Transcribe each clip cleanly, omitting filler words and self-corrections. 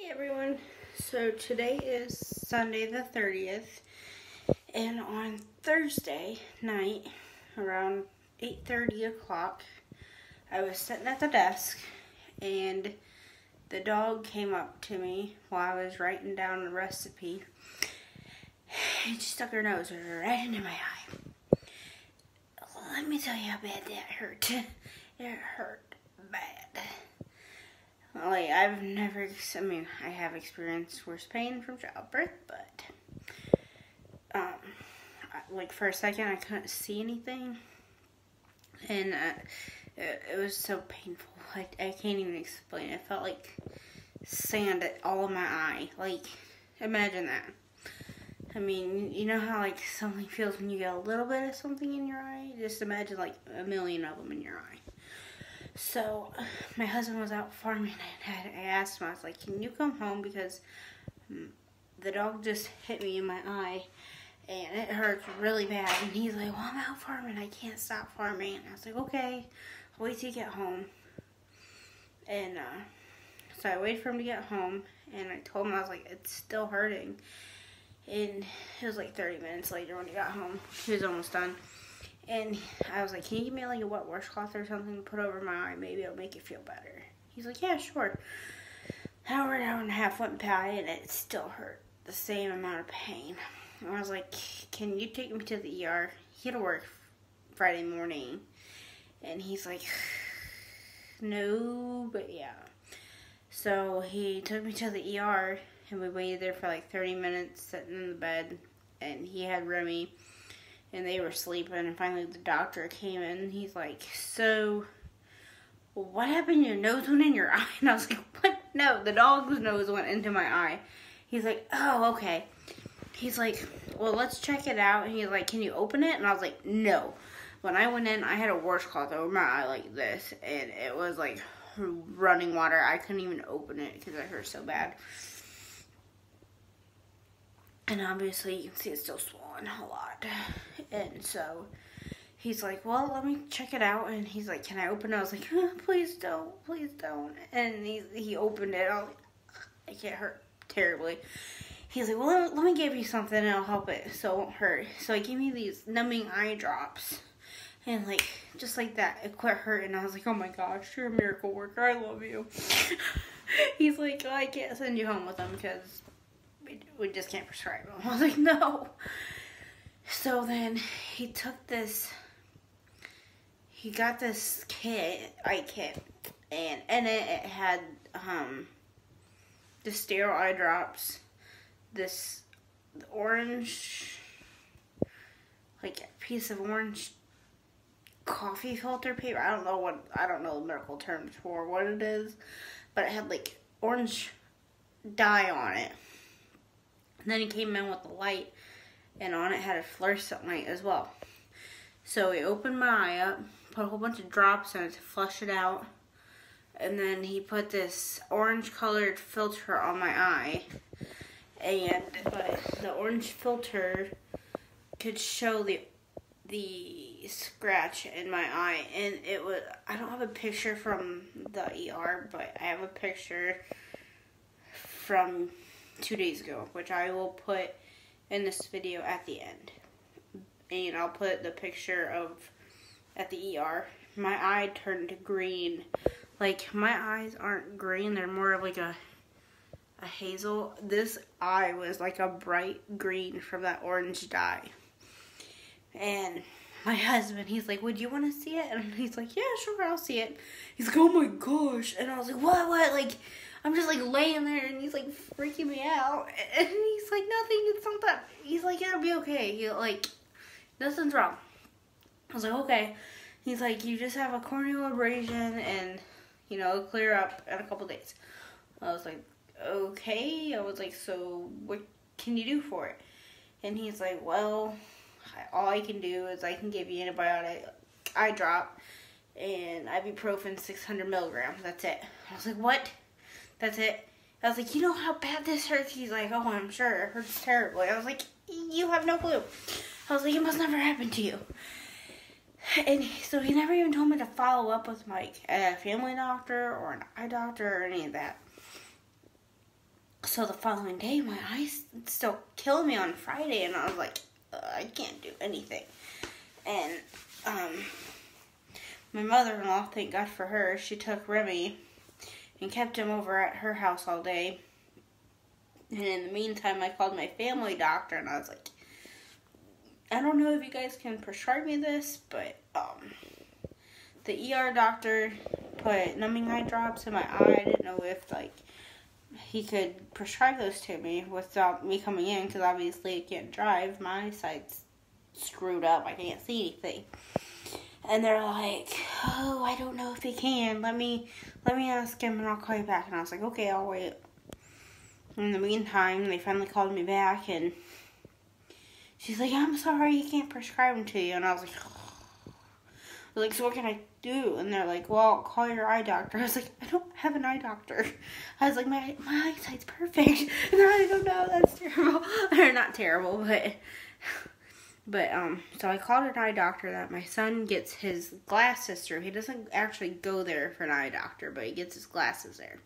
Hey everyone, so today is Sunday the 30th, and on Thursday night, around 8:30 o'clock, I was sitting at the desk, and the dog came up to me while I was writing down a recipe, and she stuck her nose right into my eye. Let me tell you how bad that hurt. It hurt bad. Like, I have experienced worse pain from childbirth, but, like, for a second, I couldn't see anything, and, it was so painful. I can't even explain it. It felt like sand all in my eye. Like, imagine that. I mean, you know how, like, something feels when you get a little bit of something in your eye? Just imagine, like, a million of them in your eye. So, my husband was out farming, and I asked him, I was like, can you come home, because the dog just hit me in my eye, and it hurts really bad. And he's like, well, I'm out farming, I can't stop farming. And I was like, okay, I'll wait till you get home. And so I waited for him to get home, and I told him, I was like, it's still hurting. And it was like 30 minutes later when he got home. He was almost done. And I was like, can you give me like a wet washcloth or something to put over my eye? Maybe it'll make it feel better. He's like, yeah, sure. An hour and a half went by, and it still hurt the same amount of pain. And I was like, can you take me to the ER? He had to work Friday morning. And he's like, no, but yeah. So he took me to the ER, and we waited there for like 30 minutes sitting in the bed. And he had Remy, and they were sleeping, and finally the doctor came in, and he's like, so, what happened? Your nose went in your eye? And I was like, what? No, the dog's nose went into my eye. He's like, oh, okay. He's like, well, let's check it out. And he's like, can you open it? And I was like, no. When I went in, I had a washcloth over my eye like this, and it was like running water. I couldn't even open it because it hurt so bad. And obviously, you can see it's still swollen a lot. And so, he's like, well, let me check it out. And he's like, can I open it? I was like, please don't. And he opened it. I was like, it hurt terribly. He's like, well, let me give you something and it'll help it so it won't hurt. So he gave me these numbing eye drops. And like, just like that, it quit hurting. I was like, oh my gosh, you're a miracle worker. I love you. He's like, oh, I can't send you home with them because we just can't prescribe them. I was like, no. So then he took this, he got this eye kit, and in it had the sterile eye drops, this orange, like a piece of orange coffee filter paper. I don't know the medical terms for what it is, but it had like orange dye on it. And then he came in with the light, and on it had a fluorescent light as well. So he opened my eye up, put a whole bunch of drops in it to flush it out, and then he put this orange colored filter on my eye, but the orange filter could show the scratch in my eye, and it was, I don't have a picture from the ER, but I have a picture from 2 days ago, which I will put in this video at the end. And I'll put the picture of at the ER. My eye turned green. Like, my eyes aren't green, they're more of like a hazel. This eye was like a bright green from that orange dye. And my husband, he's like, would you want to see it? And he's like, yeah, sure, I'll see it. He's like, oh my gosh. And I was like, what? Like, I'm just like laying there, and he's like freaking me out. And he's like, nothing, it's not that. He's like, it'll be okay. He like, nothing's wrong. I was like, okay. He's like, you just have a corneal abrasion, and, you know, it'll clear up in a couple days. I was like, okay. I was like, so what can you do for it? And he's like, well, all I can do is I can give you antibiotic, eye drop, and ibuprofen 600 milligrams. That's it. I was like, what? That's it? I was like, you know how bad this hurts? He's like, oh, I'm sure. It hurts terribly. I was like, you have no clue. I was like, it must never happen to you. And so he never even told me to follow up with like a family doctor or an eye doctor or any of that. So the following day, my eyes still killed me on Friday, and I was like, I can't do anything. And my mother-in-law, thank God for her, she took Remy and kept him over at her house all day. And in the meantime, I called my family doctor, and I was like, I don't know if you guys can prescribe me this, but the ER doctor put numbing eye drops in my eye. I didn't know if, like, he could prescribe those to me without me coming in, because obviously I can't drive. My eyesight's screwed up. I can't see anything. And they're like, oh, I don't know if he can. Let me ask him, and I'll call you back. And I was like, okay, I'll wait. In the meantime, they finally called me back, and she's like, I'm sorry, you can't prescribe them to you. And I was like, so what can I do? And they're like, well, call your eye doctor. I was like, I don't have an eye doctor. I was like, my eyesight's perfect. And they're like, oh no, that's terrible. Or not terrible, but so I called an eye doctor that my son gets his glasses through. He doesn't actually go there for an eye doctor, but he gets his glasses there.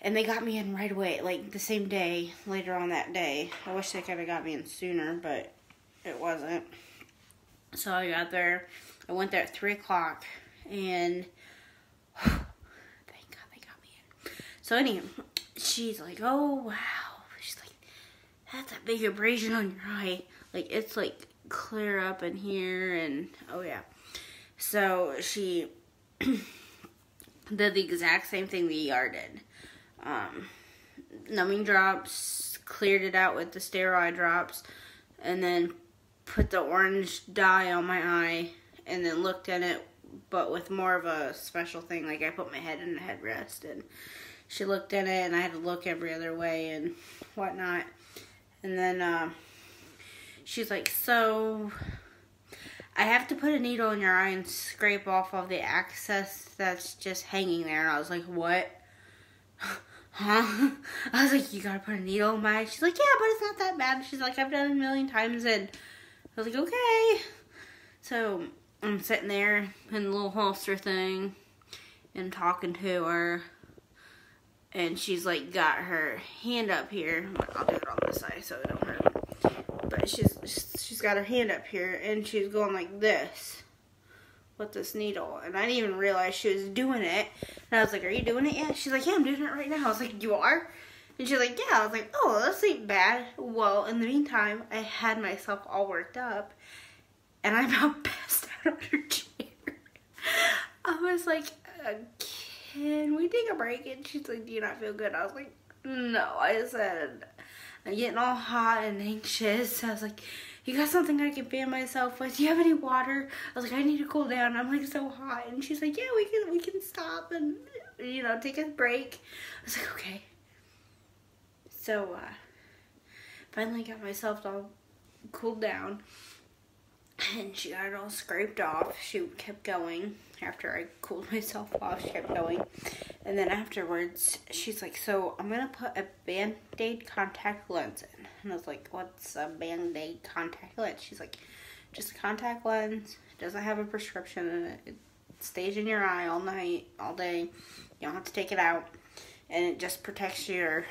And they got me in right away, like the same day, later on that day. I wish they could have got me in sooner, but it wasn't. So I got there. I went there at 3 o'clock, and thank God they got me in. So anyway, she's like, oh, wow. She's like, that's a big abrasion on your eye. Like, it's like clear up in here, and oh yeah. So she did the exact same thing the ER did. Numbing drops, cleared it out with the steroid drops, and then put the orange dye on my eye, and then looked at it, but with more of a special thing. Like, I put my head in the headrest, and she looked at it, and I had to look every other way and whatnot. And then she's like, so I have to put a needle in your eye and scrape off of the excess that's just hanging there. And I was like, what? Huh? I was like, you gotta put a needle in my eye? She's like, yeah, but it's not that bad. She's like, I've done it a million times. And I was like, okay. So I'm sitting there in the little holster thing and talking to her. And she's like, got her hand up here. I'll do it on this side so it don't hurt. But she's got her hand up here, and she's going like this with this needle. And I didn't even realize she was doing it. And I was like, are you doing it yet? She's like, yeah, I'm doing it right now. I was like, you are? And she's like, yeah. I was like, oh, this ain't bad. Well, in the meantime, I had myself all worked up, and I about passed out on her chair. I was like, can we take a break? And she's like, do you not feel good? I was like, no. I said, I'm getting all hot and anxious. I was like, you got something I can fan myself with? Do you have any water? I was like, I need to cool down. I'm like so hot. And she's like, yeah, we can stop and, you know, take a break. I was like, okay. So, finally got myself all cooled down. And she got it all scraped off. She kept going. After I cooled myself off, she kept going. And then afterwards, she's like, so I'm going to put a Band-Aid contact lens in. And I was like, what's a Band-Aid contact lens? She's like, just a contact lens. It doesn't have a prescription in it. It stays in your eye all night, all day. You don't have to take it out. And it just protects your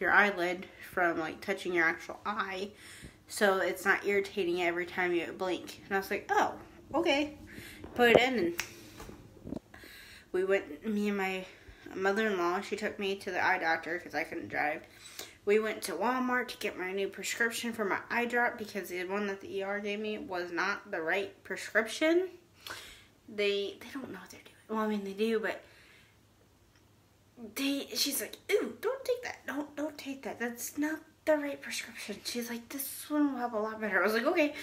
eyelid from, like, touching your actual eye. So it's not irritating every time you blink. And I was like, oh, okay. Put it in, and we went, me and my mother-in-law, she took me to the eye doctor because I couldn't drive. We went to Walmart to get my new prescription for my eye drop because the one that the ER gave me was not the right prescription. They don't know what they're doing. Well, I mean, they do, but she's like, ooh, don't take that. Don't take that. That's not the right prescription. She's like, this one will help a lot better. I was like, okay.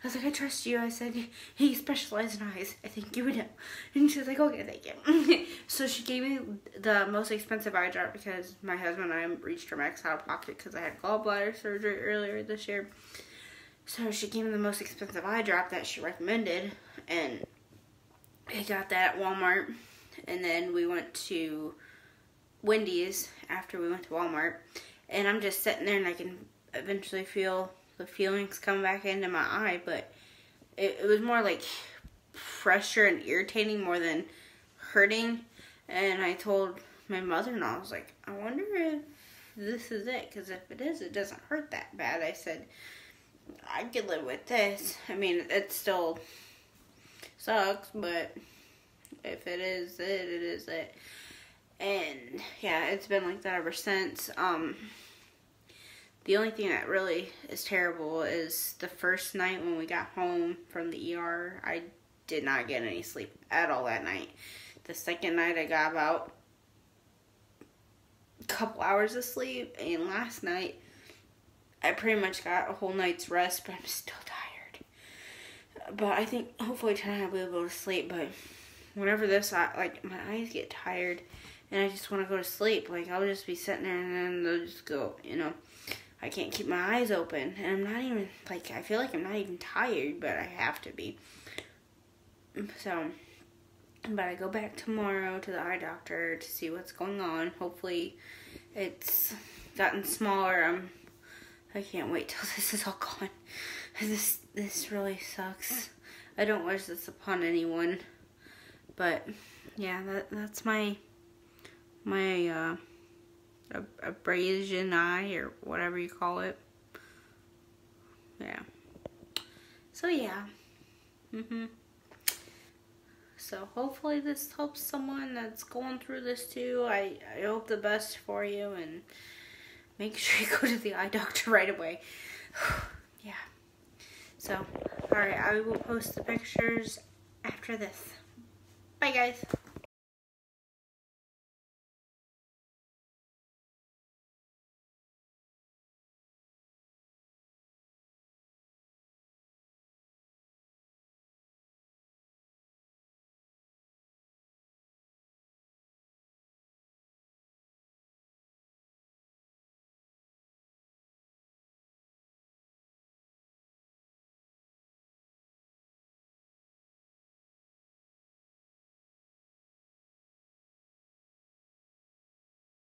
I was like, I trust you. I said, he specializes in eyes. I think you would know. And she was like, okay, thank you. So she gave me the most expensive eye drop because my husband and I reached our max out of pocket because I had gallbladder surgery earlier this year. So she gave me the most expensive eye drop that she recommended, and I got that at Walmart. And then we went to Wendy's after we went to Walmart. And I'm just sitting there, and I can eventually feel the feelings come back into my eye. But it was more like pressure and irritating more than hurting. And I told my mother-in-law, I was like, I wonder if this is it. Because if it is, it doesn't hurt that bad. I said, I could live with this. I mean, it still sucks, but if it is it, it is it. And yeah, it's been like that ever since. The only thing that really is terrible is the first night when we got home from the ER, I did not get any sleep at all that night. The second night I got about a couple hours of sleep, and last night I pretty much got a whole night's rest, but I'm still tired. But I think hopefully tonight I'll be able to sleep, but whenever this, like, my eyes get tired and I just want to go to sleep, like, I'll just be sitting there and then they'll just go, you know. I can't keep my eyes open, and I'm not even, like, I feel like I'm not even tired, but I have to be. So, but I go back tomorrow to the eye doctor to see what's going on. Hopefully it's gotten smaller. I can't wait till this is all gone. This really sucks. I don't wish this upon anyone, but yeah, that's my abrasion eye, or whatever you call it. Yeah. So yeah. So hopefully this helps someone that's going through this too. I hope the best for you, and make sure you go to the eye doctor right away. Yeah. So, alright, I will post the pictures after this. Bye guys.